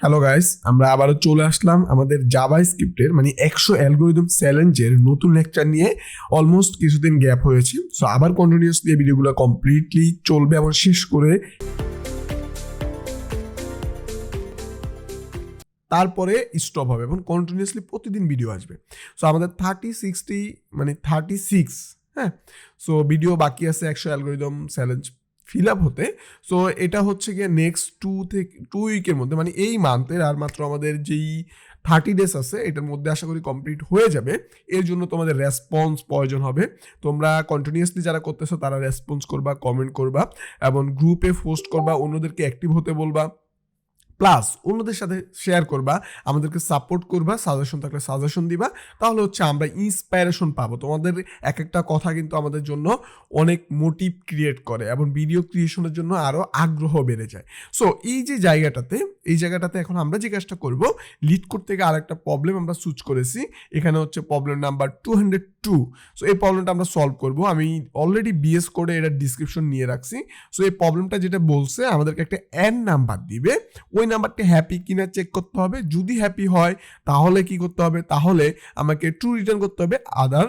Hello guys, আমরা আবারও চলে আসলাম আমাদের জাভাস্ক্রিপ্টের 100 অ্যালগরিদম চ্যালেঞ্জের নতুন লেকচার নিয়ে। অলমোস্ট কিছুদিন গ্যাপ হয়েছে, সো আবার কন্টিনিউয়াসলি এই ভিডিওগুলো কমপ্লিটলি চলবে এবং শেষ করে তারপরে স্টপ হবে এবং কন্টিনিউয়াসলি প্রতিদিন ভিডিও আসবে। সো আমাদের 36, হ্যাঁ, সো ভিডিও বাকি আছে 100 অ্যালগরিদম চ্যালেঞ্জ ফিল আপ হতে। সো এটা হচ্ছে গিয়ে নেক্সট 2 উইকের মধ্যে, এই মান্থের আর মাত্র আমাদের যেই 30 ডেজ আছে এটার মধ্যে আশা করি কমপ্লিট হয়ে যাবে। এর জন্য তোমাদের রেসপন্স প্রয়োজন হবে। তোমরা কন্টিনিউয়াসলি যারা করতেছো তারা রেসপন্স করবা, কমেন্ট করবা এবং গ্রুপে পোস্ট করবা, অন্যদেরকে অ্যাক্টিভ হতে বলবা, প্লাস অন্যদের সাথে শেয়ার করবা, আমাদেরকে সাপোর্ট করবা, সাজেশন থাকলে সাজেশন দিবা। তাহলে হচ্ছে আমরা ইন্সপাইরেশন পাবো। তোমাদের এক একটা কথা কিন্তু আমাদের জন্য অনেক মোটিভ ক্রিয়েট করে এবং ভিডিও ক্রিয়েশনের জন্য আরও আগ্রহ বেড়ে যায়। সো এই জায়গাটাতে এখন আমরা যে কাজটা করব, LeetCode থেকে আর একটা প্রবলেম আমরা চুজ করেছি। এখানে হচ্ছে প্রবলেম নাম্বার 202। সো এই প্রবলেমটা আমরা সলভ করব। আমি অলরেডি বিএস কোডে এটার ডিসক্রিপশন নিয়ে রাখছি। সো এই প্রবলেমটা যেটা বলছে, আমাদেরকে একটা এন নাম্বার দিবে, ওই নাম্বারটি হ্যাপি কিনা চেক করতে হবে। যদি হ্যাপি হয় তাহলে কি করতে হবে, তাহলে আমাকে ট্রু রিটার্ন করতে হবে, আদার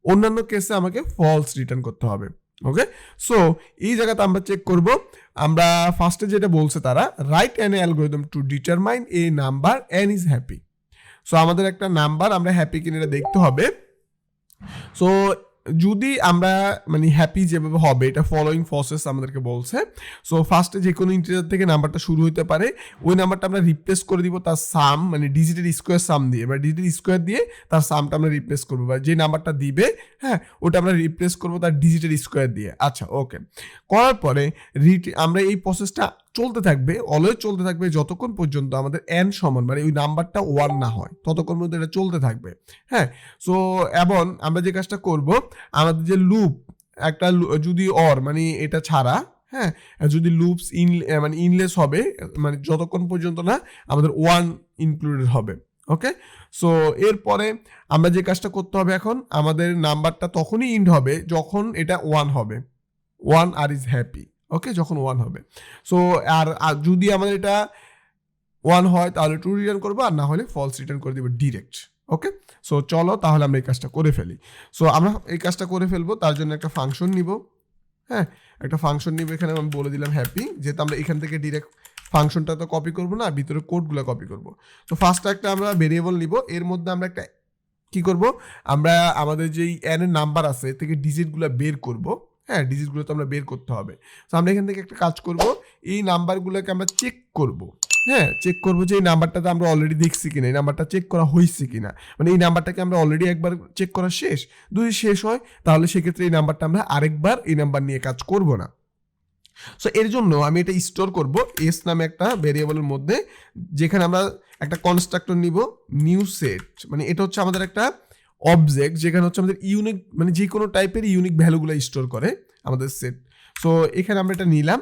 অন্যান্য কেসে আমাকে ফলস রিটার্ন করতে হবে। ওকে, সো এই জায়গাতে আমরা চেক করব। আমরা ফার্স্টে যেটা বলছে তারা, write an algorithm to determine A number N is happy. So আমাদের একটা নাম্বার আমরা হ্যাপি কিনা এটা দেখতে হবে। সো যদি আমরা হ্যাপি যেভাবে হবে, এটা ফলোয়িং প্রসেস আমাদেরকে বলছে। সো ফার্স্টে যে কোনো ইন্টিজার থেকে নাম্বারটা শুরু হতে পারে, ওই নাম্বারটা আমরা রিপ্লেস করে দিব তার সাম, ডিজিটের স্কোয়ার সাম দিয়ে, ডিজিটের স্কোয়ার দিয়ে তার সামটা আমরা রিপ্লেস করবো, বা যে নাম্বারটা দিবে, হ্যাঁ, ওটা আমরা রিপ্লেস করবো তার ডিজিটের স্কোয়ার দিয়ে। আচ্ছা, ওকে, করার পরে আমরা এই প্রসেসটা চলতে থাকবে, অলওয়েজ চলতে থাকবে যতক্ষণ পর্যন্ত আমাদের এন সমান ওই নাম্বারটা 1 না হয়, ততক্ষণ পর্যন্ত এটা চলতে থাকবে। হ্যাঁ, সো এবং আমরা যে কাজটা করব, আমাদের যে লুপ একটা যদি এটা ছাড়া, হ্যাঁ, যদি লুপস ইনলেস হবে, যতক্ষণ পর্যন্ত না আমাদের 1 ইনক্লুডেড হবে। ওকে, সো এরপরে আমরা যে কাজটা করতে হবে, এখন আমাদের নাম্বারটা তখনই ইন্ড হবে যখন এটা 1 হবে, 1 আর ইজ হ্যাপি। ওকে, যখন 1 হবে। সো আর যদি আমাদের এটা 1 হয় তাহলে ট্রু রিটার্ন করবো, আর না হলে ফলস রিটার্ন করে দিব ডিরেক্ট। ওকে, সো চলো তাহলে আমরা এই কাজটা করে ফেলি। সো আমরা এই কাজটা করে ফেলবো, তার জন্য একটা ফাংশন নিব। হ্যাঁ, একটা ফাংশন নিব, এখানে আমি বলে দিলাম হ্যাপি, যেহেতু আমরা এখান থেকে ডিরেক্ট ফাংশনটা তো কপি করবো না, ভিতরে কোডগুলো কপি করবো। তো ফার্স্ট একটা আমরা ভেরিয়েবল নিব, এর মধ্যে আমরা একটা কি করব, আমরা আমাদের যেই এন এর নাম্বার আছে থেকে ডিজিটগুলো বের করব। হ্যাঁ, ডিজিটগুলো তো আমরা বের করতে হবে। তো আমরা এখান থেকে একটা কাজ করব, এই নাম্বারগুলোকে আমরা চেক করব। হ্যাঁ, চেক করবো যে এই নাম্বারটাতে আমরা অলরেডি দেখছি কিনা, এই নাম্বারটা চেক করা হয়েছে কিনা, এই নাম্বারটাকে আমরা অলরেডি একবার চেক করা শেষ। যদি শেষ হয় তাহলে সেক্ষেত্রে এই নাম্বারটা আমরা আরেকবার এই নাম্বার নিয়ে কাজ করব না। সো এর জন্য আমি এটা স্টোর করব এস নামে একটা ভেরিয়েবলের মধ্যে, যেখানে আমরা একটা কনস্ট্রাক্টর নিব, নিউ সেট, এটা হচ্ছে আমাদের একটা অবজেক্ট, যেখানে হচ্ছে আমাদের ইউনিক যে কোনো টাইপের ইউনিক ভ্যালুগুলো স্টোর করে আমাদের সেট। সো এখানে আমরা এটা নিলাম,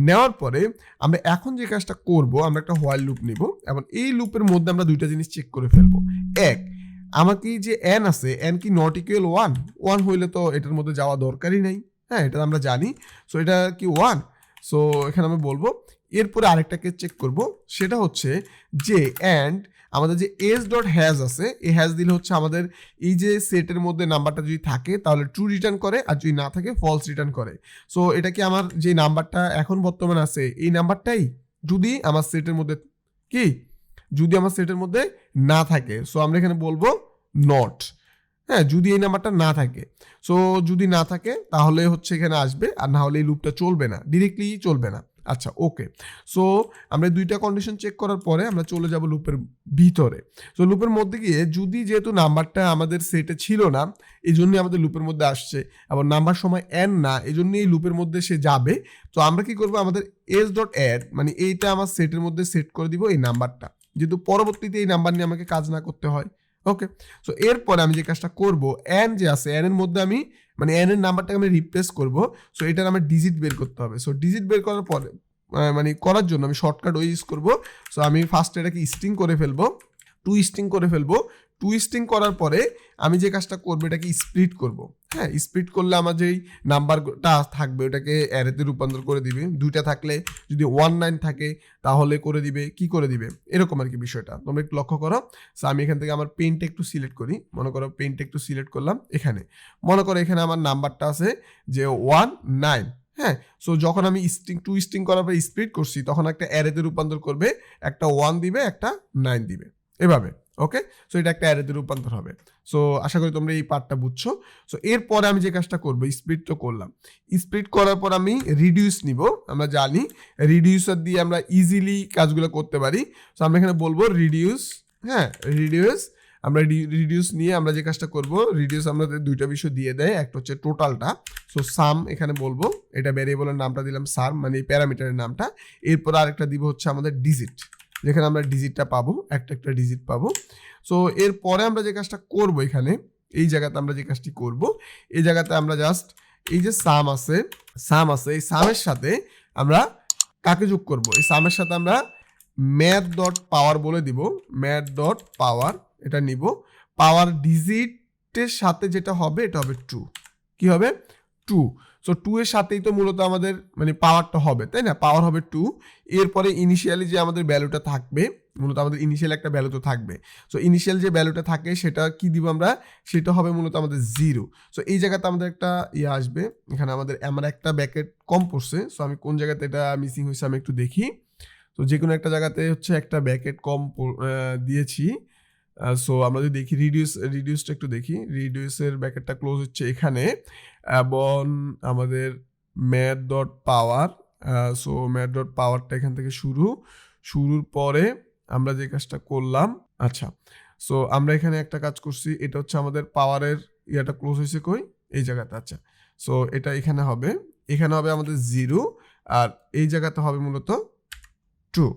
নেওয়ার পরে আমরা এখন যে কাজটা করব, আমরা একটা হোয়াইল লুপ নিব এবং এই লুপের মধ্যে আমরা দুইটা জিনিস চেক করে ফেলবো। এক, আমাকে যে এন আছে, এন কি নট ইকুয়াল 1 হইলে তো এটার মধ্যে যাওয়া দরকারই নাই। হ্যাঁ, এটা আমরা জানি। সো এটা কি 1, সো এখানে আমি বলবো। এরপরে আরেকটাকে চেক করব, সেটা হচ্ছে যে অ্যান্ড আমাদের যে এস ডট হ্যাজ আছে, এই হ্যাজ দিলে হচ্ছে আমাদের এই যে সেটের মধ্যে নাম্বারটা যদি থাকে তাহলে ট্রু রিটার্ন করে, আর যদি না থাকে ফলস রিটার্ন করে। সো এটা কি আমার যে নাম্বারটা এখন বর্তমানে আছে এই নাম্বারটাই, যদি আমার সেটের মধ্যে যদি আমার সেটের মধ্যে না থাকে, সো আমরা এখানে বলবো নট। হ্যাঁ, যদি এই নাম্বারটা না থাকে, সো যদি না থাকে তাহলে হচ্ছে এখানে আসবে, আর না হলে এই লুপটা চলবে না, ডিরেক্টলি চলবে না। আচ্ছা, ওকে, সো আমরা দুইটা কন্ডিশন চেক করার পরে আমরা চলে যাব লুপের ভিতরে। সো লুপের মধ্যে গিয়ে যদি যেহেতু নাম্বারটা আমাদের সেটে ছিল না, এই জন্যই আমাদের লুপের মধ্যে আসছে, এবং নাম্বার সময় এন না, এই জন্যই এই লুপের মধ্যে সে যাবে। তো আমরা কি করবো, আমাদের এস ডট অ্যাড এইটা আমার সেটের মধ্যে সেট করে দিব এই নাম্বারটা, যেহেতু পরবর্তীতে এই নাম্বার নিয়ে আমাকে কাজ না করতে হয়। ওকে, সো এরপরে আমি যে কাজটা করব, এন যে আছে, এন এর মধ্যে আমি এন এর নাম্বারটাকে আমি রিপ্লেস করব। সো এটার আমার ডিজিট বের করতে হবে। সো ডিজিট বের করার পরে করার জন্য আমি শর্টকাট ইউজ করব। সো আমি ফার্স্ট এটাকে স্ট্রিং করে ফেলবো, টু স্ট্রিং করে ফেলবো। টুইস্টিং করার পরে আমি যে কাজটা করবো এটাকে স্প্লিট করব। হ্যাঁ, স্প্লিট করলে আমার যেই নাম্বারটা থাকবে ওটাকে অ্যারেতে রূপান্তর করে দিবে। 2টা থাকলে যদি 19 থাকে তাহলে করে দিবে, কি করে দিবে, এরকম আর কি বিষয়টা। তোমরা একটু লক্ষ্য করো। সো আমি এখান থেকে আমার পেনটা একটু সিলেক্ট করি, মনে করো পেনটা একটু সিলেক্ট করলাম, এখানে মনে করো এখানে আমার নাম্বারটা আছে যে 19। হ্যাঁ, সো যখন আমি টুইস্টিং করার পর স্প্লিট করছি তখন একটা অ্যারেতে রূপান্তর করবে, একটা 1 দিবে, একটা 9 দিবে, এভাবে। ওকে, সো এটা একটা অ্যারেতে রূপান্তর হবে। সো আশা করি তোমরা এই পার্টটা বুঝছো। সো এরপরে আমি যে কাজটা করবো, স্প্লিট তো করলাম, স্প্লিট করার পর আমি রিডিউস নিব। আমরা জানি রিডিউসার দিয়ে আমরা ইজিলি কাজগুলো করতে পারি। সো আমরা এখানে বলবো রিডিউস। হ্যাঁ, রিডিউস, আমরা রিডিউস নিয়ে আমরা যে কাজটা করব, রিডিউস আমাদের 2টা বিষয় দিয়ে দেয়, একটা হচ্ছে টোটালটা। সো সাম এখানে বলবো, এটা ভ্যারিয়েবলের নামটা দিলাম সাম, মানে প্যারামিটারের নামটা। এরপর আরেকটা দিব হচ্ছে আমাদের ডিজিট, যেখানে আমরা ডিজিটটা পাবো, একটা ডিজিট পাবো। সো এরপরে আমরা যে কাজটা করব এখানে, এই জায়গাতে আমরা যে কাজটি করব, এই জায়গাতে আমরা জাস্ট এই যে সাম আছে, এই সামের সাথে আমরা কাকে যোগ করব, এই সামের সাথে আমরা ম্যাথ ডট পাওয়ার বলে দিব, ম্যাথ ডট পাওয়ার, এটা নিব। পাওয়ার ডিজিটের সাথে যেটা হবে এটা হবে 2, কি হবে 2। সো 2 এর সাথেই তো মূলত আমাদের মানে পাওয়ারটা হবে, তাই না, পাওয়ার হবে 2। এরপরে ইনিশিয়ালি যে আমাদের ভ্যালুটা থাকবে, মূলত আমাদের ইনিশিয়াল একটা ভ্যালু তো থাকবে। সো ইনিশিয়াল যে ভ্যালুটা থাকে সেটা কি দিব আমরা, সেটা হবে মূলত আমাদের 0। সো এই জায়গাতে আমাদের একটা ইয়ে আসবে, এখানে আমার একটা ব্যাকেট কম পড়ছে। সো আমি কোন জায়গাতে এটা মিসিং হয়েছে আমি একটু দেখি। তো যে কোনো একটা জায়গাতে হচ্ছে একটা ব্যাকেট কম দিয়েছি। সো আমরা যদি দেখি রিডিউসটা একটু দেখি, রিডিউসের ব্যাকেটটা ক্লোজ হচ্ছে এখানে, এবং আমাদের ম্যাথ ডট পাওয়ার, সো ম্যাথ ডট পাওয়ারটা এখান থেকে শুরুর পরে আমরা যে কাজটা করলাম, আচ্ছা, সো আমরা এখানে একটা কাজ করছি, এটা হচ্ছে আমাদের পাওয়ারের ইয়াটা ক্লোজ হয়েছে কই, এই জায়গাতে। আচ্ছা, সো এটা এখানে হবে আমাদের 0, আর এই জায়গাতে হবে মূলত 2।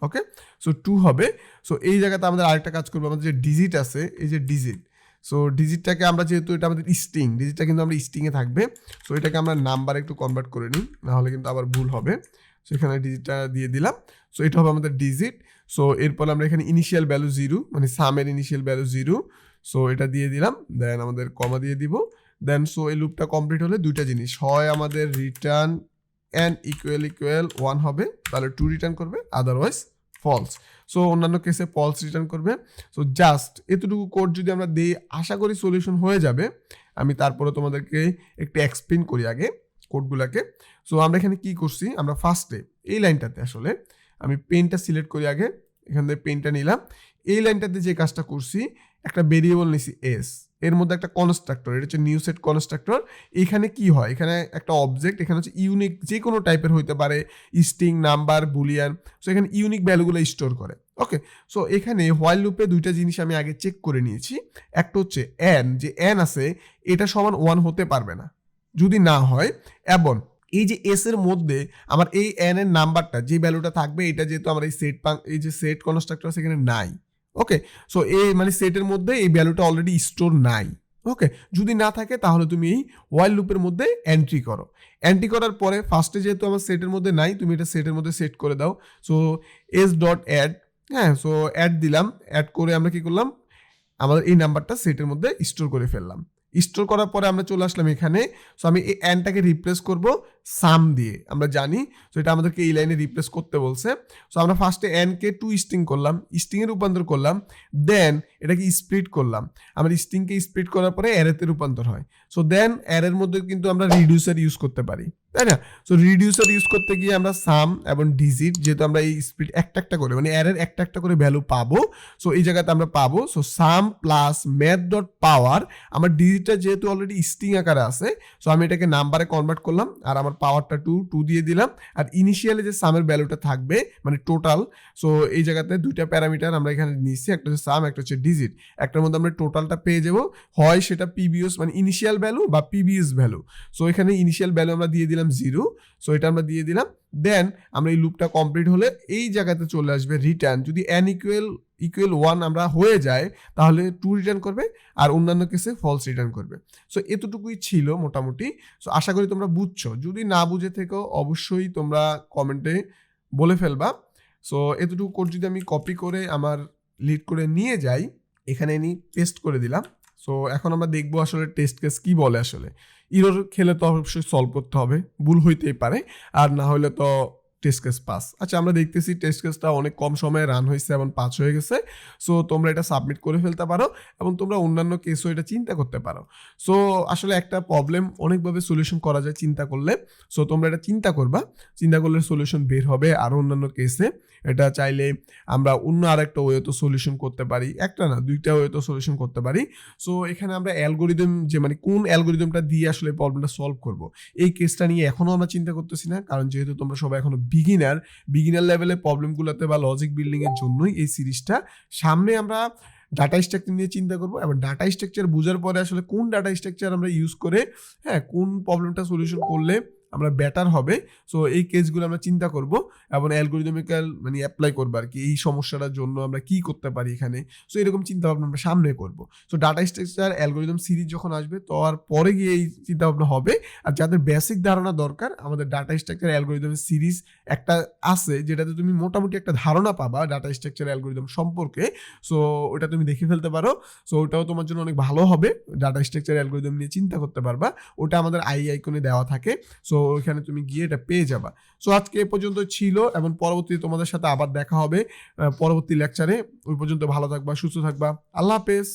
ওকে, সো 2 হবে। সো এই জায়গাতে আমাদের আরেকটা কাজ করবো, আমাদের যে ডিজিট আছে, এই যে ডিজিট, সো ডিজিটটাকে আমরা যেহেতু এটা আমাদের স্ট্রিং, ডিজিটটা কিন্তু আমরা স্ট্রিংয়ে থাকবে, সো এটাকে আমরা নাম্বার একটু কনভার্ট করে নিই, নাহলে কিন্তু আবার ভুল হবে। সো এখানে ডিজিটটা দিয়ে দিলাম, সো এটা হবে আমাদের ডিজিট। সো এরপর আমরা এখানে ইনিশিয়াল ভ্যালু 0, মানে সামের ইনিশিয়াল ভ্যালু 0, সো এটা দিয়ে দিলাম, দেন আমাদের কমা দিয়ে দিব, দেন সো এই লুপটা কমপ্লিট হলে 2টা জিনিস হয়, আমাদের রিটার্ন n ইকুয়াল 1 হবে, তাহলে 2 রিটার্ন করবে, আদারওয়াইজ ফলস। সো অন্যান্য কেসে ফলস রিটার্ন করবে। সো জাস্ট এতটুকু কোড যদি আমরা দিই, আশা করি সলিউশন হয়ে যাবে। আমি তারপরে তোমাদেরকে একটু এক্সপ্লেন করি আগে কোডগুলোকে। সো আমরা এখানে কি করছি, আমরা ফার্স্টে এই লাইনটাতে আসলে আমি পেনটা সিলেক্ট করি আগে, এখান থেকে পেনটা নিলাম, এই লাইনটাতে যে কাজটা করছি, একটা ভেরিয়েবল নিছি এস, এর মধ্যে একটা কনস্ট্রাক্টর, এটা হচ্ছে নিউ সেট কনস্ট্রাক্টর। এখানে কি হয়, এখানে একটা অবজেক্ট, এখানে হচ্ছে ইউনিক যে কোনো টাইপের হইতে পারে, স্ট্রিং, নাম্বার, বুলিয়ান। সো এখানে ইউনিক ভ্যালুগুলো স্টোর করে। ওকে, সো এখানে হোয়াইল লুপে 2টা জিনিস আমি আগে চেক করে নিয়েছি। একটা হচ্ছে এন, যে এন আছে এটা সমান 1 হতে পারবে না যদি না হয়, এবং এই যে এস এর মধ্যে আমার এই এন এর নাম্বারটা যে ভ্যালুটা থাকবে, এটা যেহেতু আমার এই যে সেট কনস্ট্রাক্টর সেখানে নাই। ওকে, সো এই মানে সেটের মধ্যে এই ভ্যালুটা অলরেডি স্টোর নাই। ওকে, যদি না থাকে তাহলে তুমি এই হোয়াইল লুপের মধ্যে এন্ট্রি করো। এন্ট্রি করার পরে ফার্স্টে যেহেতু আমার সেটের মধ্যে নাই, তুমি এটা সেটের মধ্যে সেট করে দাও। সো এস ডট অ্যাড, হ্যাঁ, সো অ্যাড দিলাম, অ্যাড করে আমরা কি করলাম, আমাদের এই নাম্বারটা সেটের মধ্যে স্টোর করে ফেললাম। স্টোর করার পরে আমরা চলে আসলাম এখানে। সো আমি এই এনটাকে রিপ্লেস করব সাম দিয়ে, আমরা জানি। সো এটা আমাদেরকে এই লাইনে রিপ্লেস করতে বলছে। সো আমরা ফার্স্টে এনকে টু স্ট্রিং করলাম, স্ট্রিংয়ে রূপান্তর করলাম, দেন এটাকে স্প্লিট করলাম। আমরা স্ট্রিংকে স্প্লিট করার পরে অ্যারেতে রূপান্তর হয়। সো দেন অ্যারের মধ্যে কিন্তু আমরা রিডিউসার ইউজ করতে পারি, তাই না। সো রিডিউসার ইউজ করতে গিয়ে আমরা সাম এবং ডিজিট, যেহেতু আমরা এই স্প্লিট একটা করে মানে অ্যারের একটা করে ভ্যালু পাবো, সো এই জায়গাতে আমরা পাবো। সো সাম প্লাস ম্যাথ ডট পাওয়ার, আমার ডিজিটটা যেহেতু অলরেডি স্ট্রিং আকারে আছে, সো আমি এটাকে নাম্বারে কনভার্ট করলাম, আর আমার পাওয়ারটা 2 দিয়ে দিলাম। আর ইনিশিয়ালি যে সামের ভ্যালুটা থাকবে মানে টোটাল, সো এই জায়গাতে 2টা প্যারামিটার আমরা এখানে নিচ্ছি, একটা হচ্ছে সাম, একটা হচ্ছে ডিজিট। একটার মধ্যে আমরা টোটালটা পেয়ে যাবো, হয় সেটা পিবিএস মানে ইনিশিয়াল ভ্যালু বা পিবিএস ভ্যালু। সো এখানে ইনিশিয়াল ভ্যালু আমরা দিয়ে দিলাম 0, সো এটা আমরা দিয়ে দিলাম। দেন আমরা এই লুপটা কমপ্লিট হলে এই জায়গাতে চলে আসবে রিটার্ন, যদি n ইকুয়াল 1 আমরা হয়ে যায় তাহলে 2 রিটার্ন করবে, আর অন্যান্য কেসে ফলস রিটার্ন করবে। সো এতটুকুই ছিল মোটামুটি। সো আশা করি তোমরা বুঝছো, যদি না বুঝে থেকো অবশ্যই তোমরা কমেন্টে বলে ফেলবা। সো এতটুকু কোড যদি আমি কপি করে আমার লিড করে নিয়ে যাই, এখানে এনে পেস্ট করে দিলাম। সো এখন আমরা দেখবো আসলে টেস্ট কেস কি বলে। আসলে ইরর খেলে তো অবশ্যই সলভ করতে হবে, ভুল হইতেই পারে, আর না হলে তো টেস্ট কেস পাস। আচ্ছা, আমরা দেখতেছি টেস্ট কেসটা অনেক কম সময়ে রান হয়েছে এবং পাস হয়ে গেছে। সো তোমরা এটা সাবমিট করে ফেলতে পারো এবং তোমরা অন্যান্য কেসও এটা চিন্তা করতে পারো। সো আসলে একটা প্রবলেম অনেকভাবে সলিউশন করা যায় চিন্তা করলে। সো তোমরা এটা চিন্তা করবা, চিন্তা করলে সলিউশন বের হবে আরও অন্যান্য কেসে। এটা চাইলে আমরা অন্য আরেকটা ওয়েতে সলিউশন করতে পারি, একটা না দুইটা ওয়েতে সলিউশন করতে পারি। সো এখানে আমরা অ্যালগোরিদম যে মানে কোন অ্যালগোরিদমটা দিয়ে আসলে প্রবলেমটা সলভ করব, এই কেসটা নিয়ে এখনও আমরা চিন্তা করতেছি না, কারণ যেহেতু তোমরা সবাই এখনো বিগিনার লেভেলে প্রবলেমগুলোতে বা লজিক বিল্ডিং এর জন্যই এই সিরিজটা। সামনে আমরা ডাটা স্ট্রাকচার নিয়ে চিন্তা করব এবং ডাটা স্ট্রাকচার বোঝার পরে আসলে কোন ডাটা স্ট্রাকচার আমরা ইউজ করে কোন প্রবলেমটা সলিউশন করলে আমরা বেটার হবে। সো এই কেসগুলো আমরা চিন্তা করব এবং অ্যালগোরিদমিক্যাল মানে অ্যাপ্লাই করবো আর কি, এই সমস্যাটার জন্য আমরা কি করতে পারি এখানে। সো এরকম চিন্তা ভাবনা আমরা সামনে করব। So data structure algorithm series যখন আসবে তো আর পরে গিয়ে এই চিন্তা ভাবনা হবে। আর যাদের বেসিক ধারণা দরকার, আমাদের ডাটা স্ট্রাকচার অ্যালগোরিদমের সিরিজ একটা আছে যেটাতে তুমি মোটামুটি একটা ধারণা পাবা ডাটা স্ট্রাকচার অ্যালগোরিদম সম্পর্কে। সো ওটা তুমি দেখে ফেলতে পারো। সো ওটাও তোমার জন্য অনেক ভালো হবে, ডাটা স্ট্রাকচার অ্যালগোরিদম নিয়ে চিন্তা করতে পারবা। ওটা আমাদের আইকনে দেওয়া থাকে। সো ওইখানে তুমি গিয়ে এটা পেয়ে যাবা। সো আজকে এ পর্যন্ত ছিল এবং পরবর্তীতে তোমাদের সাথে আবার দেখা হবে পরবর্তী লেকচারে। ওই পর্যন্ত ভালো থাকবা, সুস্থ থাকবা। আল্লাহ হাফেজ।